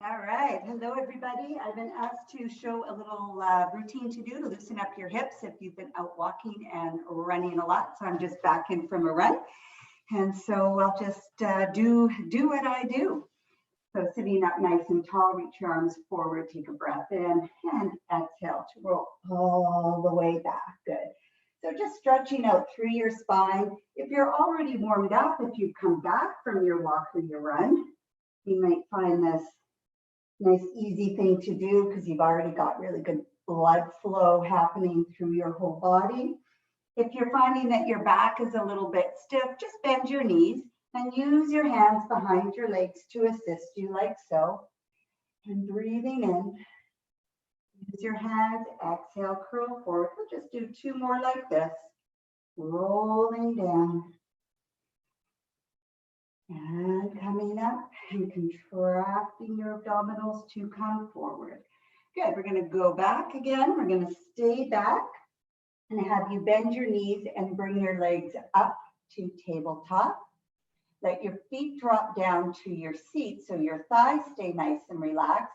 All right. Hello, everybody. I've been asked to show a little routine to do to loosen up your hips if you've been out walking and running a lot. So I'm just back in from a run. And so I'll just do what I do. So sitting up nice and tall, reach your arms forward, take a breath in, and exhale to roll all the way back. Good. So just stretching out through your spine. If you're already warmed up, if you've come back from your walk or your run, you might find this nice, easy thing to do because you've already got really good blood flow happening through your whole body. If you're finding that your back is a little bit stiff, just bend your knees and use your hands behind your legs to assist you like so. And breathing in, use your hands, exhale, curl forward. We'll just do 2 more like this, rolling down. And coming up and contracting your abdominals to come forward. Good, we're gonna go back again. We're gonna stay back and have you bend your knees and bring your legs up to tabletop. Let your feet drop down to your seat so your thighs stay nice and relaxed.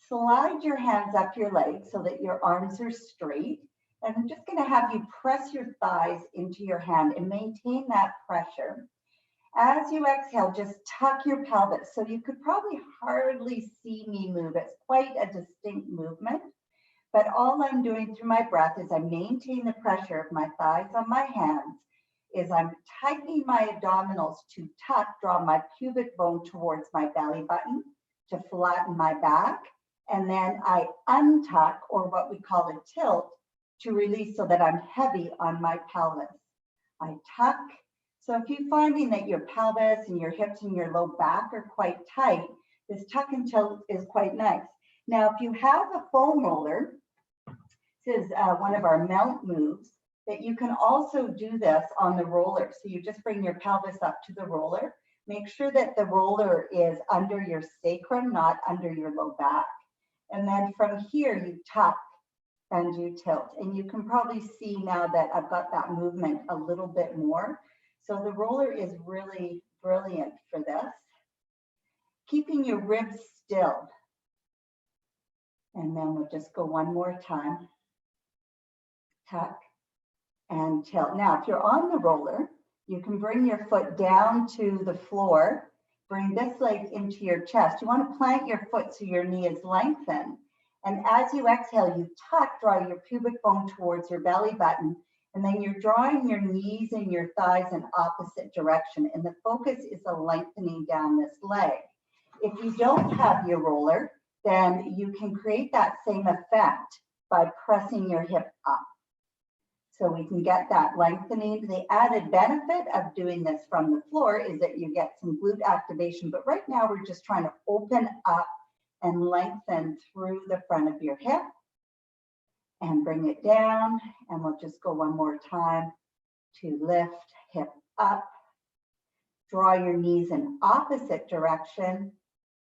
Slide your hands up your legs so that your arms are straight. And I'm just gonna have you press your thighs into your hand and maintain that pressure. As you exhale, just tuck your pelvis. So you could probably hardly see me move. It's quite a distinct movement. But all I'm doing through my breath is I maintain the pressure of my thighs on my hands, is I'm tightening my abdominals to tuck, draw my pubic bone towards my belly button to flatten my back. And then I untuck, or what we call a tilt, to release so that I'm heavy on my pelvis. I tuck. So if you're finding that your pelvis and your hips and your low back are quite tight, this tuck and tilt is quite nice. Now, if you have a foam roller, this is one of our mount moves, that you can also do this on the roller. So you just bring your pelvis up to the roller. Make sure that the roller is under your sacrum, not under your low back. And then from here, you tuck and you tilt. And you can probably see now that I've got that movement a little bit more. So the roller is really brilliant for this. Keeping your ribs still. And then we'll just go one more time. Tuck and tilt. Now, if you're on the roller, you can bring your foot down to the floor. Bring this leg into your chest. You want to plant your foot so your knee is lengthened. And as you exhale, you tuck, draw your pubic bone towards your belly button. And then you're drawing your knees and your thighs in opposite direction. And the focus is a lengthening down this leg. If you don't have your roller, then you can create that same effect by pressing your hip up. So we can get that lengthening. The added benefit of doing this from the floor is that you get some glute activation. But right now we're just trying to open up and lengthen through the front of your hip. And bring it down, and we'll just go one more time to lift, hip up, draw your knees in opposite direction,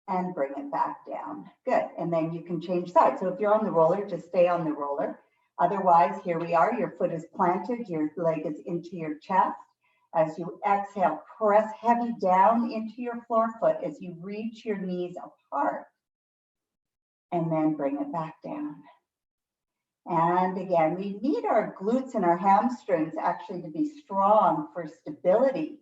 and bring it back down. Good, and then you can change sides. So if you're on the roller, just stay on the roller. Otherwise, here we are, your foot is planted, your leg is into your chest. As you exhale, press heavy down into your floor foot as you reach your knees apart, and then bring it back down. And again, we need our glutes and our hamstrings actually to be strong for stability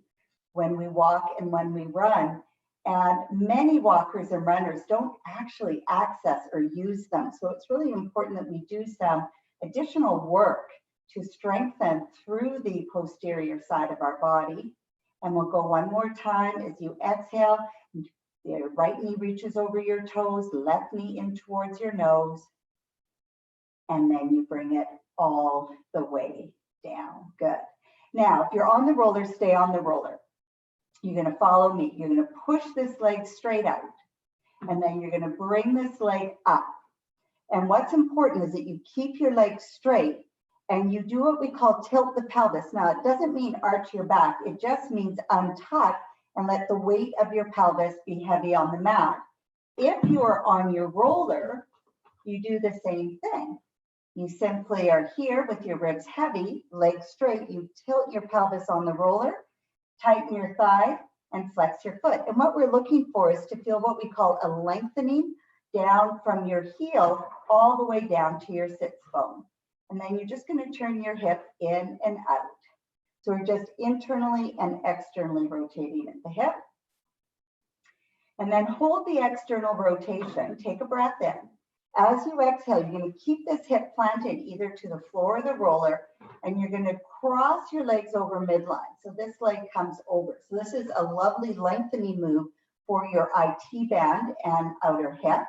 when we walk and when we run. And many walkers and runners don't actually access or use them. So it's really important that we do some additional work to strengthen through the posterior side of our body. And we'll go one more time as you exhale. The right knee reaches over your toes, left knee in towards your nose. And then you bring it all the way down. Good. Now, if you're on the roller, stay on the roller. You're going to follow me. You're going to push this leg straight out. And then you're going to bring this leg up. And what's important is that you keep your leg straight and you do what we call tilt the pelvis. Now, it doesn't mean arch your back. It just means untuck and let the weight of your pelvis be heavy on the mat. If you are on your roller, you do the same thing. You simply are here with your ribs heavy, legs straight. You tilt your pelvis on the roller, tighten your thigh, and flex your foot. And what we're looking for is to feel what we call a lengthening down from your heel all the way down to your sits bone. And then you're just going to turn your hip in and out. So we're just internally and externally rotating at the hip. And then hold the external rotation. Take a breath in. As you exhale, you're going to keep this hip planted either to the floor or the roller, and you're going to cross your legs over midline. So this leg comes over. So this is a lovely lengthening move for your IT band and outer hip.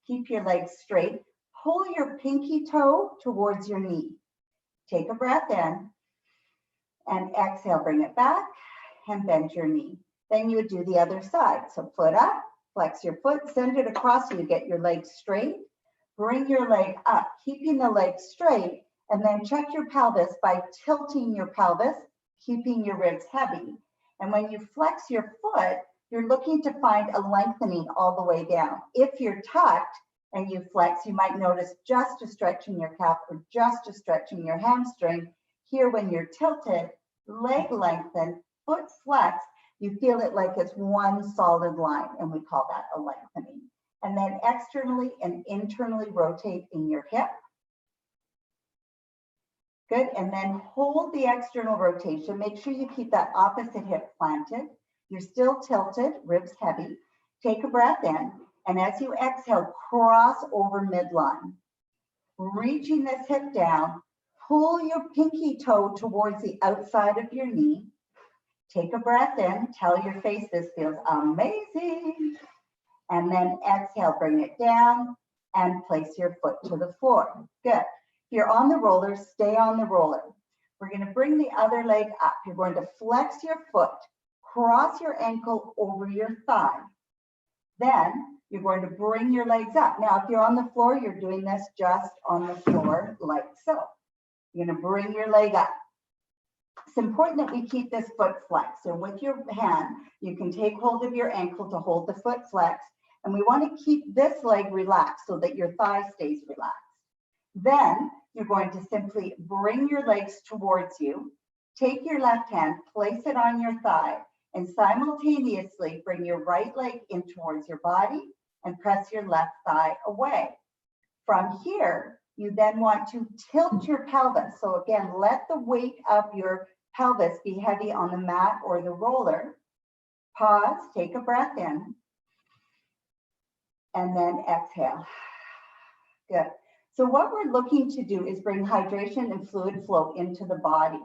Keep your legs straight. Pull your pinky toe towards your knee. Take a breath in and exhale, bring it back and bend your knee. Then you would do the other side. So foot up, flex your foot, send it across so you get your leg straight. Bring your leg up, keeping the leg straight, and then check your pelvis by tilting your pelvis, keeping your ribs heavy. And when you flex your foot, you're looking to find a lengthening all the way down. If you're tucked and you flex, you might notice just a stretch in your calf or just a stretch in your hamstring. Here, when you're tilted, leg lengthen, foot flex, you feel it like it's one solid line, and we call that a lengthening. And then externally and internally rotate in your hip. Good, and then hold the external rotation. Make sure you keep that opposite hip planted. You're still tilted, ribs heavy. Take a breath in, and as you exhale, cross over midline. Reaching this hip down, pull your pinky toe towards the outside of your knee. Take a breath in, tell your face this feels amazing. And then exhale, bring it down and place your foot to the floor. Good. If you're on the roller, stay on the roller. We're going to bring the other leg up. You're going to flex your foot, cross your ankle over your thigh. Then you're going to bring your legs up. Now, if you're on the floor, you're doing this just on the floor like so. You're going to bring your leg up. It's important that we keep this foot flexed. So with your hand, you can take hold of your ankle to hold the foot flexed. And we want to keep this leg relaxed so that your thigh stays relaxed. Then you're going to simply bring your legs towards you. Take your left hand, place it on your thigh, and simultaneously bring your right leg in towards your body and press your left thigh away. From here, you then want to tilt your pelvis. So again, let the weight of your pelvis be heavy on the mat or the roller. Pause, take a breath in, and then exhale. Good. So what we're looking to do is bring hydration and fluid flow into the body.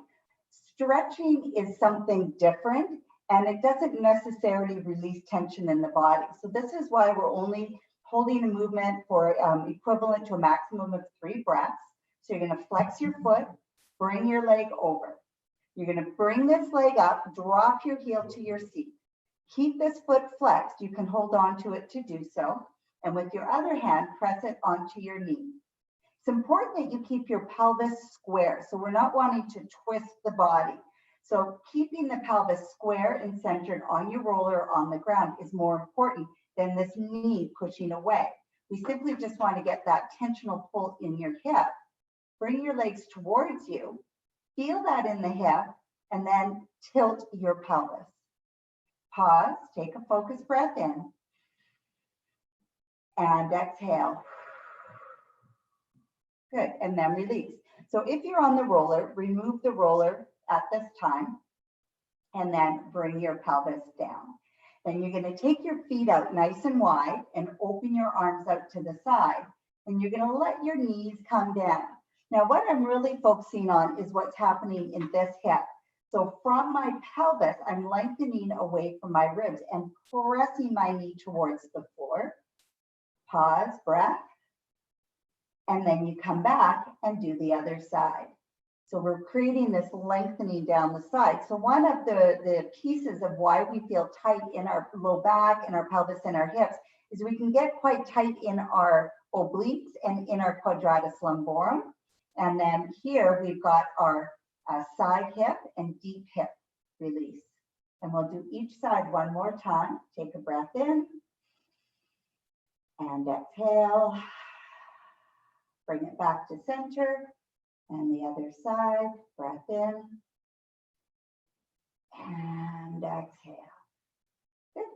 Stretching is something different, and it doesn't necessarily release tension in the body. So this is why we're only holding a movement for equivalent to a maximum of 3 breaths. So you're going to flex your foot, bring your leg over. You're going to bring this leg up, drop your heel to your seat. Keep this foot flexed. You can hold on to it to do so. And with your other hand, press it onto your knee. It's important that you keep your pelvis square. So we're not wanting to twist the body. So keeping the pelvis square and centered on your roller on the ground is more important than this knee pushing away. We simply just want to get that tensional pull in your hip. Bring your legs towards you. Feel that in the hip, and then tilt your pelvis. Pause, take a focused breath in, and exhale. Good, and then release. So if you're on the roller, remove the roller at this time, and then bring your pelvis down. Then you're going to take your feet out nice and wide and open your arms out to the side, and you're going to let your knees come down. Now, what I'm really focusing on is what's happening in this hip. So from my pelvis, I'm lengthening away from my ribs and pressing my knee towards the floor. Pause, breath. And then you come back and do the other side. So we're creating this lengthening down the side. So one of the pieces of why we feel tight in our low back and our pelvis and our hips is we can get quite tight in our obliques and in our quadratus lumborum. And then here we've got our side hip and deep hip release. And we'll do each side one more time. Take a breath in and exhale. Bring it back to center. And the other side, breath in and exhale.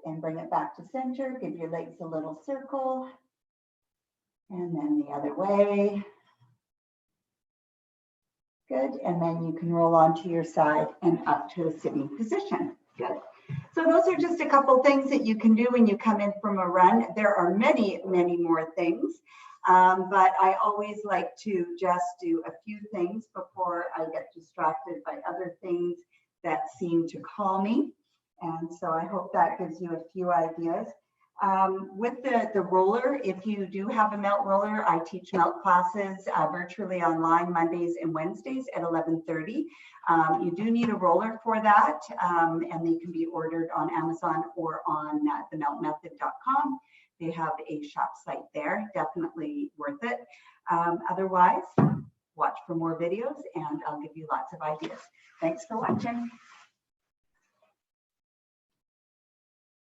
and bring it back to center. Give your legs a little circle. And then the other way. Good. And then you can roll onto your side and up to a sitting position. Good. So those are just a couple things that you can do when you come in from a run. There are many, many more things, but I always like to just do a few things before I get distracted by other things that seem to call me. And so I hope that gives you a few ideas. With the roller, if you do have a melt roller, I teach melt classes virtually online Mondays and Wednesdays at 11:30. You do need a roller for that, and they can be ordered on Amazon or on themeltmethod.com. They have a shop site there, definitely worth it. Otherwise, watch for more videos and I'll give you lots of ideas. Thanks for watching.